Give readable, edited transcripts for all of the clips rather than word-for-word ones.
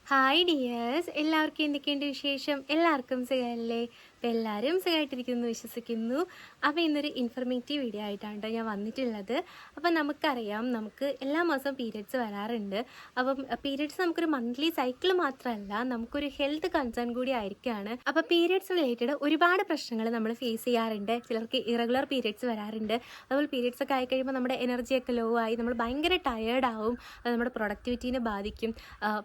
Hi dears, എല്ലാവർക്കും എന്തൊക്കെയുണ്ട് വിശേഷം? എല്ലാവർക്കും സുഖമല്ലേ? അപ്പോൾ എല്ലാവരും സുഖമായിട്ടിരിക്കുന്നു വിശ്വസിക്കുന്നു. അപ്പോൾ ഇന്നൊരു ഇൻഫർമേറ്റീവ് വീഡിയോ ആയിട്ടാണ് ഞാൻ വന്നിട്ടുള്ളത്. അപ്പോൾ നമുക്കറിയാം, നമുക്ക് എല്ലാ മാസവും പീരിയഡ്സ് വരാറുണ്ട്. അപ്പം പീരിയഡ്സ് നമുക്കൊരു മന്ത്ലി സൈക്കിൾ മാത്രമല്ല, നമുക്കൊരു ഹെൽത്ത് കൺസേൺ കൂടി ആയിരിക്കുകയാണ്. അപ്പോൾ പീരിയഡ്സ് റിലേറ്റഡ് ഒരുപാട് പ്രശ്നങ്ങൾ നമ്മൾ ഫേസ് ചെയ്യാറുണ്ട്. ചിലർക്ക് ഇറഗുലർ പീരിയഡ്സ് വരാറുണ്ട്. അതുപോലെ പീരിയഡ്സ് ഒക്കെ ആയിക്കഴിയുമ്പോൾ നമ്മുടെ എനർജിയൊക്കെ ലോ ആയി നമ്മൾ ഭയങ്കര ടയേർഡാവും. അത് നമ്മുടെ പ്രൊഡക്ടിവിറ്റീനെ ബാധിക്കും.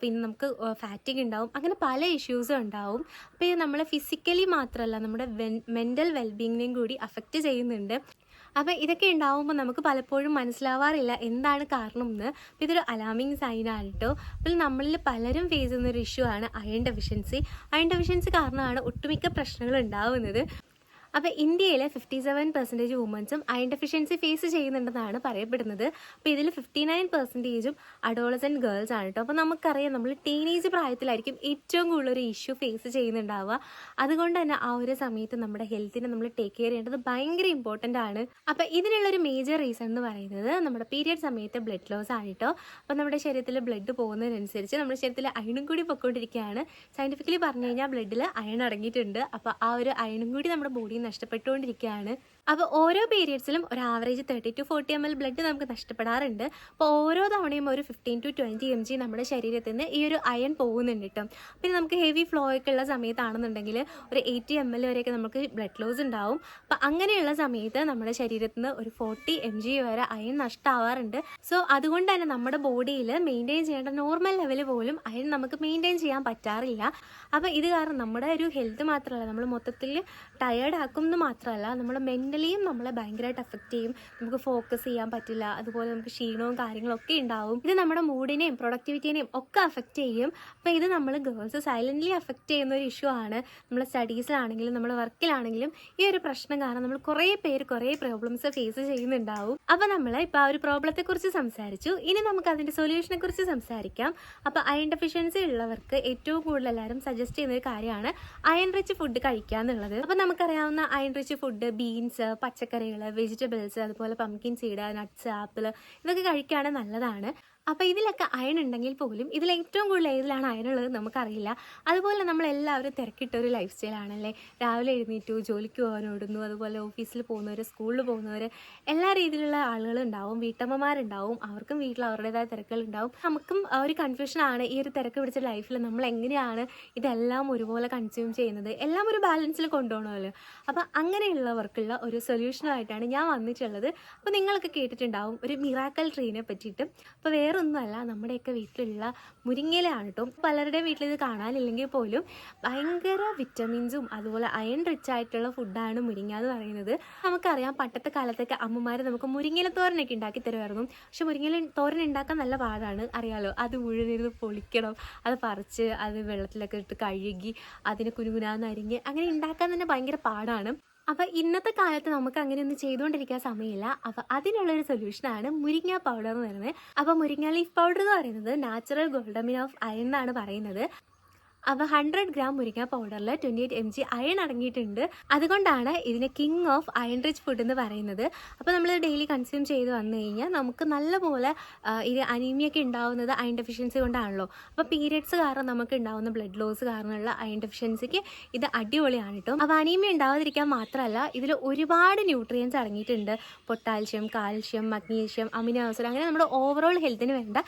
പിന്നെ നമുക്ക് ഫാറ്റിക് ഉണ്ടാവും. അങ്ങനെ പല ഇഷ്യൂസും ഉണ്ടാവും. അപ്പോൾ ഇത് നമ്മൾ ഫിസിക്കലി മാത്രമല്ല, നമ്മുടെ മെൻ്റൽ വെൽബീങ്ങിനെയും കൂടി അഫക്റ്റ് ചെയ്യുന്നുണ്ട്. അപ്പോൾ ഇതൊക്കെ ഉണ്ടാവുമ്പോൾ നമുക്ക് പലപ്പോഴും മനസ്സിലാവാറില്ല എന്താണ് കാരണം എന്ന്. അപ്പോൾ ഇതൊരു അലാമിങ് സൈനാണ് കേട്ടോ. അപ്പോൾ നമ്മളിൽ പലരും ഫേസ് ചെയ്യുന്നൊരു ഇഷ്യൂ ആണ് അയൺ ഡെഫിഷ്യൻസി. അയൺ ഡെഫിഷ്യൻസി കാരണമാണ് ഒട്ടുമിക്ക പ്രശ്നങ്ങൾ ഉണ്ടാവുന്നത്. അപ്പോൾ ഇന്ത്യയിലെ 57% വുമൻസും അയൺ ഡെഫിഷ്യൻസി ഫേസ് ചെയ്യുന്നുണ്ടെന്നാണ് പറയപ്പെടുന്നത്. അപ്പോൾ ഇതിൽ 59% അഡോളസെൻറ്റ് ഗേൾസ് ആണ് കേട്ടോ. അപ്പോൾ നമുക്കറിയാം, നമ്മൾ ടീനേജ് പ്രായത്തിലായിരിക്കും ഏറ്റവും കൂടുതലൊരു ഇഷ്യൂ ഫേസ് ചെയ്യുന്നുണ്ടാവുക. അതുകൊണ്ട് തന്നെ ആ ഒരു സമയത്ത് നമ്മുടെ ഹെൽത്തിനെ നമ്മൾ ടേക്ക് കെയർ ചെയ്യേണ്ടത് ഭയങ്കര ഇമ്പോർട്ടൻ്റ് ആണ്. അപ്പോൾ ഇതിനുള്ളൊരു മേജർ റീസൺ എന്ന് പറയുന്നത് നമ്മുടെ പീരിയഡ് സമയത്ത് ബ്ലഡ് ലോസ് ആണ് കേട്ടോ. അപ്പോൾ നമ്മുടെ ശരീരത്തിൽ ബ്ലഡ് പോകുന്നതിനനുസരിച്ച് നമ്മുടെ ശരീരത്തിൽ അയണും കൂടി പൊയ്ക്കൊണ്ടിരിക്കുകയാണ്. സയൻറ്റിഫിക്കലി പറഞ്ഞു കഴിഞ്ഞാൽ ബ്ലഡിൽ അയൺ അടങ്ങിയിട്ടുണ്ട്. അപ്പോൾ ആ ഒരു അയണും കൂടി നമ്മുടെ ബോഡി നഷ്ടപ്പെട്ടുകൊണ്ടിരിക്കുകയാണ്. അപ്പോൾ ഓരോ പീരിയഡ്സിലും ഒരു ആവറേജ് 30 to 40 ml ബ്ലഡ് നമുക്ക് നഷ്ടപ്പെടാറുണ്ട്. അപ്പോൾ ഓരോ തവണയും ഒരു 15 to 20 mg നമ്മുടെ ശരീരത്തിൽ നിന്ന് ഈ ഒരു അയൺ പോകുന്നുണ്ട് കേട്ടോ. പിന്നെ നമുക്ക് ഹെവി ഫ്ലോ ഒക്കെ ഉള്ള സമയത്താണെന്നുണ്ടെങ്കിൽ ഒരു 80 ml വരെയൊക്കെ നമുക്ക് ബ്ലഡ് ലോസ് ഉണ്ടാവും. അപ്പോൾ അങ്ങനെയുള്ള സമയത്ത് നമ്മുടെ ശരീരത്തിൽ നിന്ന് ഒരു 40 mg വരെ അയൺ നഷ്ടമാവാറുണ്ട്. സോ അതുകൊണ്ട് തന്നെ നമ്മുടെ ബോഡിയിൽ മെയിൻറ്റെയിൻ ചെയ്യേണ്ട നോർമൽ ലെവൽ പോലും അയൺ നമുക്ക് മെയിൻറ്റെയിൻ ചെയ്യാൻ പറ്റാറില്ല. അപ്പോൾ ഇത് കാരണം നമ്മുടെ ഒരു ഹെൽത്ത് മാത്രമല്ല, നമ്മൾ മൊത്തത്തിൽ ടയേർഡ് ആക്കും എന്ന് മാത്രമല്ല, നമ്മുടെ മെൻ്റലിയും നമ്മളെ ഭയങ്കരമായിട്ട് അഫക്റ്റ് ചെയ്യും. നമുക്ക് ഫോക്കസ് ചെയ്യാൻ പറ്റില്ല. അതുപോലെ നമുക്ക് ക്ഷീണവും കാര്യങ്ങളൊക്കെ ഉണ്ടാവും. ഇത് നമ്മുടെ മൂഡിനെയും പ്രൊഡക്ടിവിറ്റീനെയും ഒക്കെ അഫക്റ്റ് ചെയ്യും. അപ്പോൾ ഇത് നമ്മൾ ഗേൾസ് സൈലൻ്റ്ലി അഫക്റ്റ് ചെയ്യുന്ന ഒരു ഇഷ്യൂ ആണ്. നമ്മൾ സ്റ്റഡീസിലാണെങ്കിലും നമ്മൾ വർക്കിലാണെങ്കിലും ഈ ഒരു പ്രശ്നം കാരണം നമ്മൾ കുറേ പ്രോബ്ലംസ് ഫേസ് ചെയ്യുന്നുണ്ടാവും. അപ്പോൾ നമ്മൾ ഇപ്പോൾ ആ ഒരു പ്രോബ്ലത്തെക്കുറിച്ച് സംസാരിച്ചു. ഇനി നമുക്ക് അതിൻ്റെ സൊല്യൂഷനെ കുറിച്ച് സംസാരിക്കാം. അപ്പോൾ അയൺ ഡെഫിഷ്യൻസി ഉള്ളവർക്ക് ഏറ്റവും കൂടുതൽ എല്ലാവരും സജസ്റ്റ് ചെയ്യുന്ന ഒരു കാര്യമാണ് അയൺ റിച്ച് ഫുഡ് കഴിക്കുക എന്നുള്ളത്. അപ്പോൾ നമുക്കറിയാവുന്ന അയൺ റിച്ച് ഫുഡ് ബീൻസ്, പച്ചക്കറികൾ, വെജിറ്റബിൾസ്, അതുപോലെ പംകിൻ സീഡ്, നട്ട്സ്, ആപ്പിൾ ഇതൊക്കെ കഴിക്കുകയാണെങ്കിൽ നല്ലതാണ്. അപ്പോൾ ഇതിലൊക്കെ അയൺ ഉണ്ടെങ്കിൽ പോലും ഇതിൽ ഏറ്റവും കൂടുതൽ ഏതിലാണ് അയൺ ഉള്ളത് നമുക്കറിയില്ല. അതുപോലെ നമ്മളെല്ലാവരും തിരക്കിട്ടൊരു ലൈഫ് സ്റ്റൈലാണല്ലേ. രാവിലെ എഴുന്നേറ്റു ജോലിക്ക് പോകാനോടുന്നു, അതുപോലെ ഓഫീസിൽ പോകുന്നവർ, സ്കൂളിൽ പോകുന്നവർ, എല്ലാ രീതിയിലുള്ള ആളുകളുണ്ടാവും. വീട്ടമ്മമാരുണ്ടാവും, അവർക്കും വീട്ടിൽ അവരുടേതായ തിരക്കുകളുണ്ടാവും. നമുക്കും ഒരു കൺഫ്യൂഷനാണ് ഈ ഒരു തിരക്ക് പിടിച്ച ലൈഫിൽ നമ്മൾ എങ്ങനെയാണ് ഇതെല്ലാം ഒരുപോലെ കൺസ്യൂം ചെയ്യുന്നത്, എല്ലാം ഒരു ബാലൻസിൽ കൊണ്ടുപോകണമല്ലോ. അപ്പോൾ അങ്ങനെയുള്ളവർക്കുള്ള ഒരു സൊല്യൂഷനായിട്ടാണ് ഞാൻ വന്നിട്ടുള്ളത്. അപ്പോൾ നിങ്ങളൊക്കെ കേട്ടിട്ടുണ്ടാവും ഒരു മിറാക്കൽ ട്രീനെ പറ്റിയിട്ട്. അപ്പോൾ വേറൊന്നുമല്ല, നമ്മുടെയൊക്കെ വീട്ടിലുള്ള മുരിങ്ങയിലാണ് കേട്ടോ. പലരുടെയും വീട്ടിൽ ഇത് കാണാനില്ലെങ്കിൽ പോലും ഭയങ്കര വിറ്റമിൻസും അതുപോലെ അയൺ റിച്ച് ആയിട്ടുള്ള ഫുഡാണ് മുരിങ്ങ എന്ന് പറയുന്നത്. നമുക്കറിയാം, പണ്ടത്തെ കാലത്തൊക്കെ അമ്മമാർ നമുക്ക് മുരിങ്ങയില തോരനൊക്കെ ഉണ്ടാക്കി തരുമായിരുന്നു. പക്ഷെ മുരിങ്ങയില തോരൻ ഉണ്ടാക്കാൻ നല്ല പാടാണ്, അറിയാലോ. അത് മുഴുവനിരുന്ന് പൊളിക്കണം, അത് പറിച്ച് അത് വെള്ളത്തിലൊക്കെ ഇട്ട് കഴുകി അതിനെ കുനുകുനാന്ന് അരിഞ്ഞ് അങ്ങനെ ഉണ്ടാക്കാൻ തന്നെ ഭയങ്കര പാടാണ്. അപ്പോൾ ഇന്നത്തെ കാലത്ത് നമുക്ക് അങ്ങനെയൊന്നും ചെയ്തുകൊണ്ടിരിക്കാൻ സമയമില്ല. അപ്പോൾ അതിനുള്ളൊരു സൊല്യൂഷനാണ് മുരിങ്ങ പൗഡർ എന്ന് പറയുന്നത്. അപ്പോൾ മുരിങ്ങ ലീഫ് പൗഡർ എന്ന് പറയുന്നത് നാച്ചുറൽ ഗോൾഡമിൻ ഓഫ് അയൺ എന്നാണ് പറയുന്നത്. അപ്പോൾ 100 gram മുരിങ്ങ പൗഡറിൽ 28 mg അയൺ അടങ്ങിയിട്ടുണ്ട്. അതുകൊണ്ടാണ് ഇതിനെ king of iron rich food എന്ന് പറയുന്നത്. അപ്പോൾ നമ്മൾ ഡെയിലി കൺസ്യൂം ചെയ്ത് വന്നു കഴിഞ്ഞാൽ നമുക്ക് നല്ലപോലെ ഇത് അനീമിയൊക്കെ ഉണ്ടാവുന്നത് അയൺ ഡെഫിഷ്യൻസി കൊണ്ടാണല്ലോ. അപ്പോൾ പീരിയഡ്സ് കാരണം നമുക്ക് ഉണ്ടാവുന്ന ബ്ലഡ് ലോസ് കാരണമുള്ള അയൺ ഡെഫിഷ്യൻസിക്ക് ഇത് അടിപൊളിയാണ് കേട്ടോ. അപ്പോൾ അനീമിയ ഉണ്ടാവാതിരിക്കാൻ മാത്രമല്ല, ഇതിൽ ഒരുപാട് ന്യൂട്രിയൻസ് അടങ്ങിയിട്ടുണ്ട്. Potassium, calcium, magnesium, amino acid, അങ്ങനെ നമ്മുടെ ഓവറോൾ ഹെൽത്തിന് വേണ്ട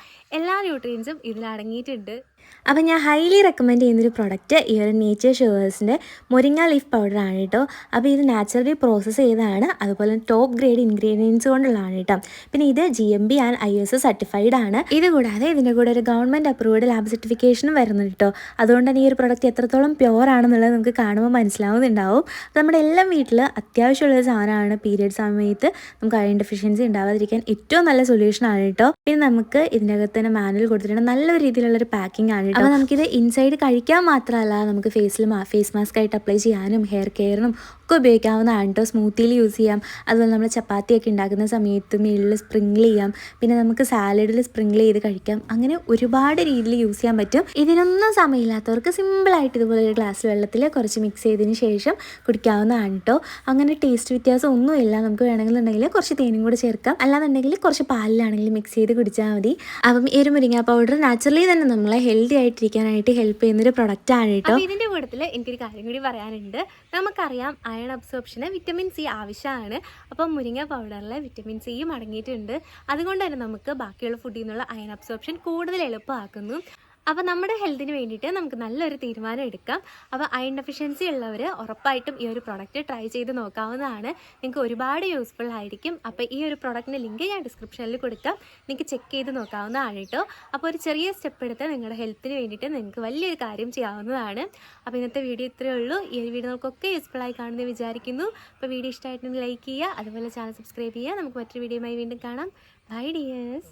എല്ലാ ന്യൂട്രിയൻസും ഇതിൽ അടങ്ങിയിട്ടുണ്ട്. അപ്പോൾ ഞാൻ ഹൈലി റെക്കമെൻഡ് ചെയ്യുന്നൊരു പ്രൊഡക്റ്റ് ഈ ഒരു നേച്ചർ ഷുവേഴ്സിൻ്റെ മുരിങ്ങ ലീഫ് പൗഡറാണ് കേട്ടോ. അപ്പോൾ ഇത് നാച്ചുറലി പ്രോസസ്സ് ചെയ്തതാണ്, അതുപോലെ ടോപ്പ് ഗ്രേഡ് ഇൻഗ്രീഡിയൻസ് കൊണ്ടുള്ളതാണ് കേട്ടോ. പിന്നെ ഇത് GMB ആൻഡ് ISO സർട്ടിഫൈഡ് ആണ്. ഇതുകൂടാതെ ഇതിൻ്റെ കൂടെ ഒരു ഗവൺമെൻറ് അപ്രൂവ്ഡ് ലാബ് സർട്ടിഫിക്കേഷനും വരുന്നുണ്ട് കേട്ടോ. അതുകൊണ്ട് തന്നെ ഈ ഒരു പ്രൊഡക്റ്റ് എത്രത്തോളം പ്യുവർ ആണെന്നുള്ളത് നമുക്ക് കാണുമ്പോൾ മനസ്സിലാവുന്നുണ്ടാവും. നമ്മുടെ എല്ലാം വീട്ടിൽ അത്യാവശ്യമുള്ളൊരു സാധനമാണ്. പീരിയഡ് സമയത്ത് നമുക്ക് അയൺ ഡെഫിഷ്യൻസി ഉണ്ടാവാതിരിക്കാൻ ഏറ്റവും നല്ല സൊല്യൂഷനാണ് കേട്ടോ. പിന്നെ നമുക്ക് ഇതിൻ്റെ അകത്ത് തന്നെ മാനുവൽ കൊടുത്തിട്ടുണ്ട്, നല്ലൊരു രീതിയിലുള്ളൊരു പാക്കിംഗ് ആണ്. അപ്പോൾ നമുക്കിത് ഇൻസൈഡ് കഴിക്കാൻ മാത്രമല്ല, നമുക്ക് ഫേസ് മാസ്ക് ആയിട്ട് അപ്ലൈ ചെയ്യാനും ഹെയർ കെയറിനും ഒക്കെ ഉപയോഗിക്കാവുന്നതാണ് കേട്ടോ. സ്മൂത്തിയിൽ യൂസ് ചെയ്യാം. അതുപോലെ നമ്മൾ ചപ്പാത്തിയൊക്കെ ഉണ്ടാക്കുന്ന സമയത്ത് മുകളിൽ സ്പ്രിങ്കിൾ ചെയ്യാം. പിന്നെ നമുക്ക് സാലഡിൽ സ്പ്രിങ്കിൾ ചെയ്ത് കഴിക്കാം. അങ്ങനെ ഒരുപാട് രീതിയിൽ യൂസ് ചെയ്യാൻ പറ്റും. ഇതിനൊന്നും സമയമില്ലാത്തവർക്ക് സിമ്പിളായിട്ട് ഇതുപോലെ ഒരു ഗ്ലാസ് വെള്ളത്തിൽ കുറച്ച് മിക്സ് ചെയ്തതിന് ശേഷം കുടിക്കാവുന്നതാണ് കേട്ടോ. അങ്ങനെ ടേസ്റ്റ് വ്യത്യാസം ഒന്നുമില്ല. നമുക്ക് വേണമെന്നുണ്ടെങ്കിൽ കുറച്ച് തേനും കൂടെ ചേർക്കാം, അല്ലാന്നുണ്ടെങ്കിൽ കുറച്ച് പാലിലാണെങ്കിലും മിക്സ് ചെയ്ത് കുടിച്ചാൽ മതി. അപ്പം ഈ ഒരു മുരിങ്ങ പൗഡർ നാച്ചുറലി തന്നെ നമ്മളെ ഹെൽത്ത് ഹെൽത്തി ആയിട്ടിരിക്കാനായിട്ട് ഹെൽപ്പ് ചെയ്യുന്നൊരു പ്രൊഡക്റ്റാണ് കേട്ടോ. അപ്പോൾ ഇതിൻ്റെ കൂട്ടത്തിൽ എനിക്കൊരു കാര്യം കൂടി പറയാനുണ്ട്. നമുക്കറിയാം അയൺ അബ്സോർപ്ഷന് വിറ്റമിൻ സി ആവശ്യമാണ്. അപ്പം മുരിങ്ങ പൗഡറിൽ വിറ്റമിൻ സിയും അടങ്ങിയിട്ടുണ്ട്. അതുകൊണ്ട് തന്നെ നമുക്ക് ബാക്കിയുള്ള ഫുഡിൽ നിന്നുള്ള അയൺ അബ്സോർപ്ഷൻ കൂടുതൽ എളുപ്പമാക്കുന്നു. അപ്പോൾ നമ്മുടെ ഹെൽത്തിന് വേണ്ടിയിട്ട് നമുക്ക് നല്ലൊരു തീരുമാനം എടുക്കാം. അപ്പോൾ അയൺ ഡെഫിഷ്യൻസി ഉള്ളവർ ഉറപ്പായിട്ടും ഈ ഒരു പ്രൊഡക്റ്റ് ട്രൈ ചെയ്ത് നോക്കാവുന്നതാണ്. നിങ്ങൾക്ക് ഒരുപാട് യൂസ്ഫുൾ ആയിരിക്കും. അപ്പോൾ ഈ ഒരു പ്രൊഡക്റ്റിൻ്റെ ലിങ്ക് ഞാൻ ഡിസ്ക്രിപ്ഷനിൽ കൊടുക്കാം. നിങ്ങൾക്ക് ചെക്ക് ചെയ്ത് നോക്കാവുന്നതാണ് കേട്ടോ. അപ്പോൾ ഒരു ചെറിയ സ്റ്റെപ്പ് എടുത്ത് നിങ്ങളുടെ ഹെൽത്തിന് വേണ്ടിയിട്ട് നിങ്ങൾക്ക് വലിയൊരു കാര്യം ചെയ്യാവുന്നതാണ്. അപ്പോൾ ഇന്നത്തെ വീഡിയോ ഇത്രയേ ഉള്ളൂ. ഈ ഒരു വീഡിയോ നമുക്കൊക്കെ യൂസ്ഫുൾ ആയി കാണുമെന്ന് വിചാരിക്കുന്നു. അപ്പോൾ വീഡിയോ ഇഷ്ടമായിട്ടുണ്ടെങ്കിൽ ലൈക്ക് ചെയ്യുക, അതുപോലെ ചാനൽ സബ്സ്ക്രൈബ് ചെയ്യുക. നമുക്ക് മറ്റൊരു വീഡിയോയുമായി വീണ്ടും കാണാം. Bye dears.